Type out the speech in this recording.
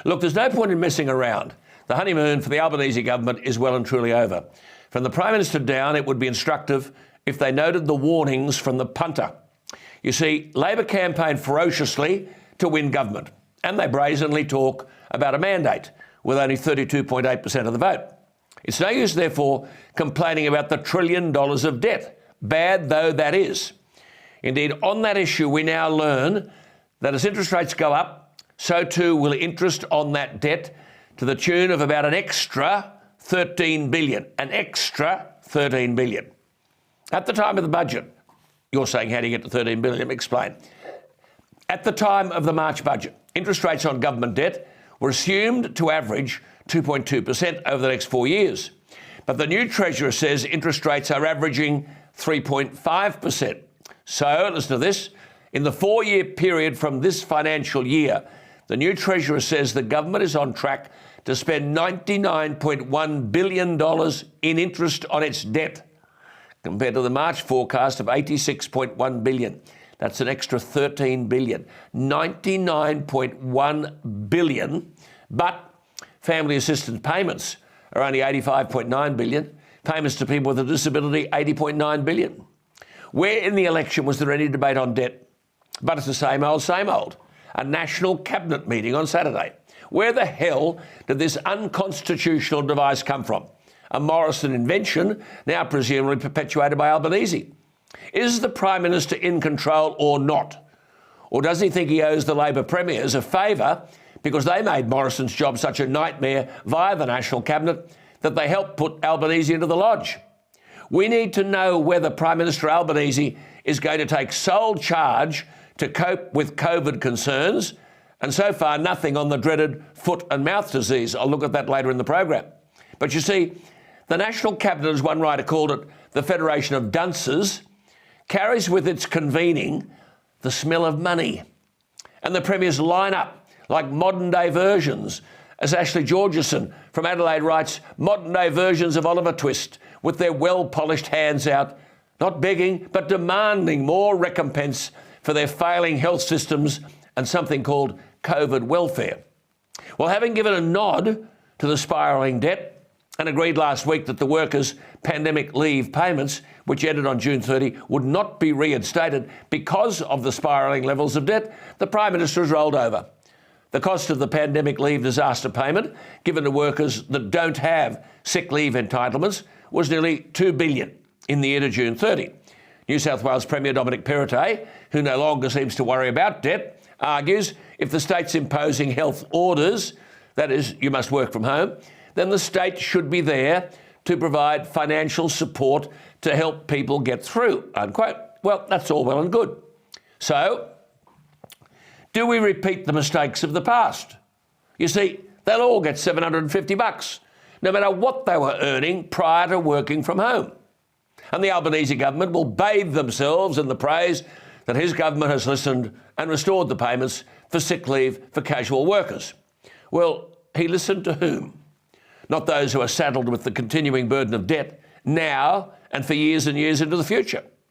Look, there's no point in messing around. The honeymoon for the Albanese government is well and truly over. From the Prime Minister down, it would be instructive if they noted the warnings from the punter. You see, Labor campaigned ferociously to win government, and they brazenly talk about a mandate with only 32.8% of the vote. It's no use, therefore, complaining about the $1 trillion of debt, bad though that is. Indeed, on that issue, we now learn that as interest rates go up, so too will interest on that debt to the tune of about an extra $13 billion. An extra $13 billion. At the time of the budget, you're saying, how do you get to $13 billion? Let me explain. At the time of the March budget, interest rates on government debt were assumed to average 2.2% over the next 4 years. But the new Treasurer says interest rates are averaging 3.5%. So, listen to this, in the 4-year period from this financial year, the new Treasurer says the government is on track to spend $99.1 billion in interest on its debt, compared to the March forecast of $86.1 billion. That's an extra $13 billion. $99.1 billion, but family assistance payments are only $85.9 billion. Payments to people with a disability, $80.9 billion. Where in the election was there any debate on debt? But it's the same old, same old. A national cabinet meeting on Saturday. Where the hell did this unconstitutional device come from? A Morrison invention, now presumably perpetuated by Albanese. Is the Prime Minister in control or not? Or does he think he owes the Labor premiers a favour because they made Morrison's job such a nightmare via the National Cabinet that they helped put Albanese into the lodge? We need to know whether Prime Minister Albanese is going to take sole charge to cope with COVID concerns, and so far nothing on the dreaded foot and mouth disease. I'll look at that later in the program. But you see, the National Cabinet, as one writer called it, the Federation of Dunces, carries with its convening the smell of money. And the premiers line up like modern-day versions, as Ashley Georgeson from Adelaide writes, modern-day versions of Oliver Twist, with their well-polished hands out, not begging, but demanding more recompense for their failing health systems and something called COVID welfare. Well, having given a nod to the spiralling debt and agreed last week that the workers' pandemic leave payments, which ended on June 30, would not be reinstated because of the spiralling levels of debt, the Prime Minister has rolled over. The cost of the pandemic leave disaster payment given to workers that don't have sick leave entitlements was nearly $2 billion in the year to June 30. New South Wales Premier Dominic Perrottet, who no longer seems to worry about debt, argues if the state's imposing health orders, that is, you must work from home, then the state should be there to provide financial support to help people get through, unquote. Well, that's all well and good. So, do we repeat the mistakes of the past? You see, they'll all get $750, no matter what they were earning prior to working from home. And the Albanese government will bathe themselves in the praise that his government has listened and restored the payments for sick leave for casual workers. Well, he listened to whom? Not those who are saddled with the continuing burden of debt now and for years and years into the future.